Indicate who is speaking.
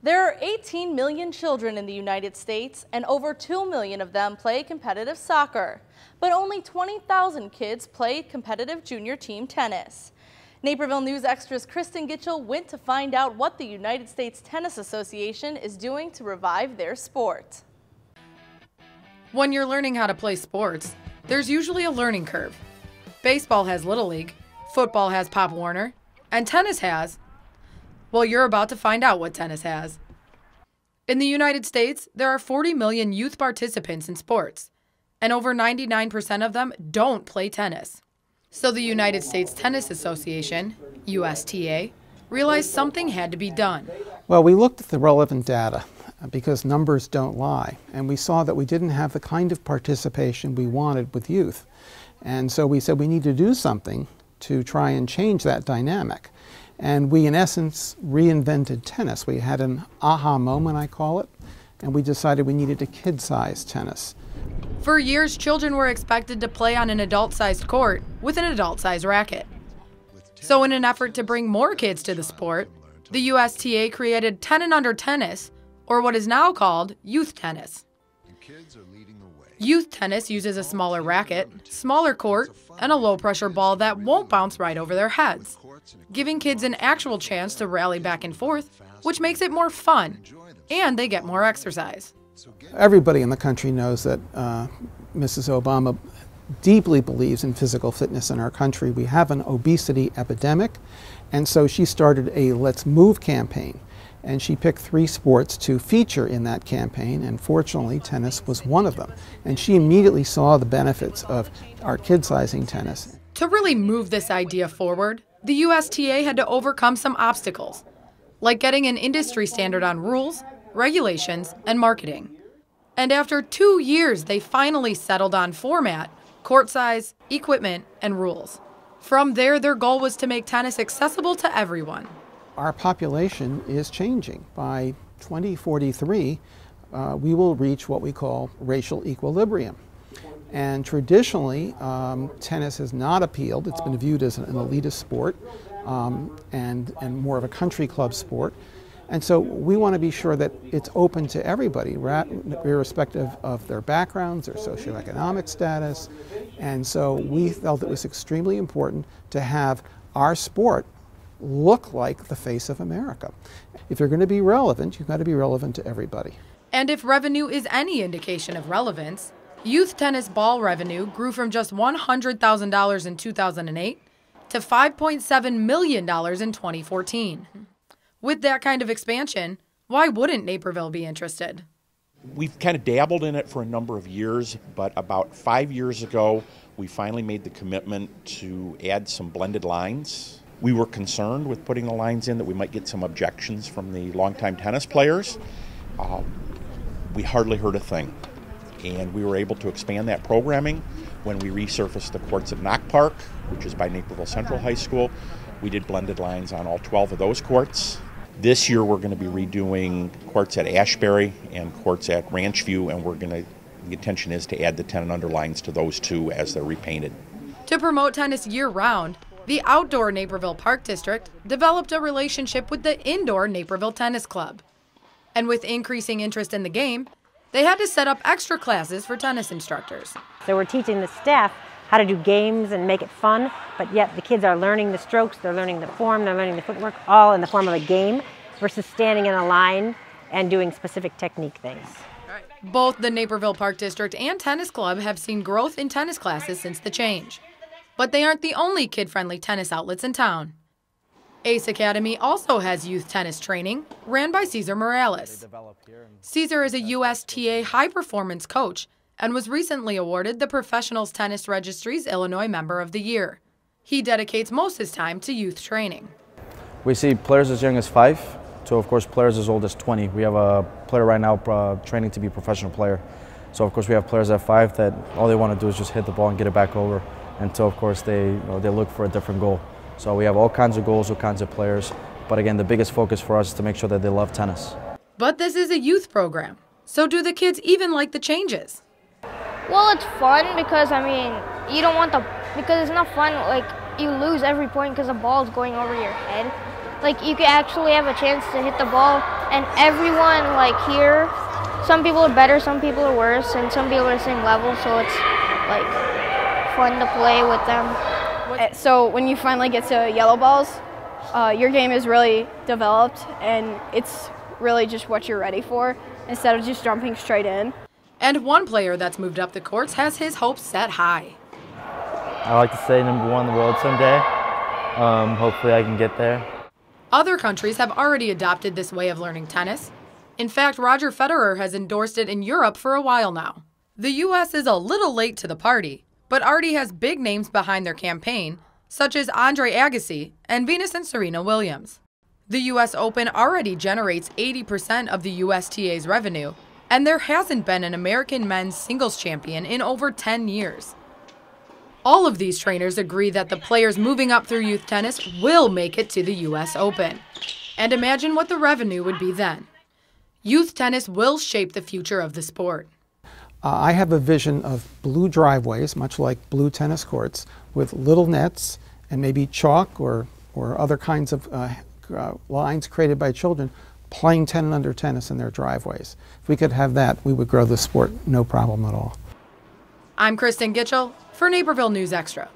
Speaker 1: There are 18 million children in the United States, and over 2 million of them play competitive soccer. But only 20,000 kids play competitive junior team tennis. Naperville News Extra's Kristen Gitchell went to find out what the United States Tennis Association is doing to revive their sport.
Speaker 2: When you're learning how to play sports, there's usually a learning curve. Baseball has Little League, football has Pop Warner, and tennis has, well, you're about to find out what tennis has. In the United States, there are 40 million youth participants in sports, and over 99% of them don't play tennis. So the United States Tennis Association, USTA, realized something had to be done.
Speaker 3: Well, we looked at the relevant data because numbers don't lie, and we saw that we didn't have the kind of participation we wanted with youth. And so we said we need to do something to try and change that dynamic. And we, in essence, reinvented tennis. We had an aha moment, I call it, and we decided we needed a kid-sized tennis.
Speaker 2: For years, children were expected to play on an adult-sized court with an adult-sized racket. So in an effort to bring more kids to the sport, the USTA created 10 and under tennis, or what is now called youth tennis. Youth tennis uses a smaller racket, smaller court, and a low-pressure ball that won't bounce right over their heads, giving kids an actual chance to rally back and forth, which makes it more fun, and they get more exercise.
Speaker 3: Everybody in the country knows that Mrs. Obama deeply believes in physical fitness in our country. We have an obesity epidemic, and so she started a Let's Move campaign. And she picked 3 sports to feature in that campaign, and fortunately tennis was one of them. And she immediately saw the benefits of our kid-sizing tennis.
Speaker 2: To really move this idea forward, the USTA had to overcome some obstacles, like getting an industry standard on rules, regulations, and marketing. And after 2 years, they finally settled on format, court size, equipment, and rules. From there, their goal was to make tennis accessible to everyone.
Speaker 3: Our population is changing. By 2043, we will reach what we call racial equilibrium. And traditionally, tennis has not appealed. It's been viewed as an elitist sport and more of a country club sport. And so we want to be sure that it's open to everybody, irrespective of their backgrounds, their socioeconomic status. And so we felt it was extremely important to have our sport look like the face of America. If you're going to be relevant, you've got to be relevant to everybody.
Speaker 2: And if revenue is any indication of relevance, youth tennis ball revenue grew from just $100,000 in 2008 to $5.7 million in 2014. With that kind of expansion, why wouldn't Naperville be interested?
Speaker 4: We've kind of dabbled in it for a number of years, but about 5 years ago, we finally made the commitment to add some blended lines. We were concerned with putting the lines in that we might get some objections from the longtime tennis players. We hardly heard a thing. And we were able to expand that programming when we resurfaced the courts at Knock Park, which is by Naperville Central High School. We did blended lines on all 12 of those courts. This year we're going to be redoing courts at Ashbury and courts at Ranchview, and the intention is to add the 10 and under lines to those 2 as they're repainted.
Speaker 2: To promote tennis year-round, the outdoor Naperville Park District developed a relationship with the indoor Naperville Tennis Club. And with increasing interest in the game, they had to set up extra classes for tennis instructors.
Speaker 5: So we're teaching the staff how to do games and make it fun, but yet the kids are learning the strokes, they're learning the form, they're learning the footwork, all in the form of a game versus standing in a line and doing specific technique things.
Speaker 2: Both the Naperville Park District and Tennis Club have seen growth in tennis classes since the change. But they aren't the only kid-friendly tennis outlets in town. Ace Academy also has youth tennis training, ran by Cesar Morales. Cesar is a USTA high-performance coach and was recently awarded the Professionals Tennis Registry's Illinois Member of the Year. He dedicates most of his time to youth training.
Speaker 6: We see players as young as 5 to, of course, players as old as 20. We have a player right now training to be a professional player. So, of course, we have players at 5 that all they want to do is just hit the ball and get it back over until, of course, they look for a different goal. So we have all kinds of goals, all kinds of players. But again, the biggest focus for us is to make sure that they love tennis.
Speaker 2: But this is a youth program. So do the kids even like the changes?
Speaker 7: Well, it's fun because, you don't want because it's not fun, you lose every point because the ball is going over your head. You could actually have a chance to hit the ball and everyone like here, some people are better, some people are worse, and some people are the same level, so it's like fun to play with them.
Speaker 8: So when you finally get to yellow balls, your game is really developed, and it's really just what you're ready for instead of just jumping straight in.
Speaker 2: And one player that's moved up the courts has his hopes set high.
Speaker 9: I like to stay #1 in the world someday. Hopefully I can get there.
Speaker 2: Other countries have already adopted this way of learning tennis. In fact, Roger Federer has endorsed it in Europe for a while now. The U.S. is a little late to the party, but already has big names behind their campaign, such as Andre Agassi and Venus and Serena Williams. The U.S. Open already generates 80% of the USTA's revenue, and there hasn't been an American men's singles champion in over 10 years. All of these trainers agree that the players moving up through youth tennis will make it to the U.S. Open. And imagine what the revenue would be then. Youth tennis will shape the future of the sport.
Speaker 3: I have a vision of blue driveways, much like blue tennis courts, with little nets and maybe chalk or other kinds of lines created by children playing 10 and under tennis in their driveways. If we could have that, we would grow the sport no problem at all.
Speaker 2: I'm Kristen Gitchell for Naperville News Extra.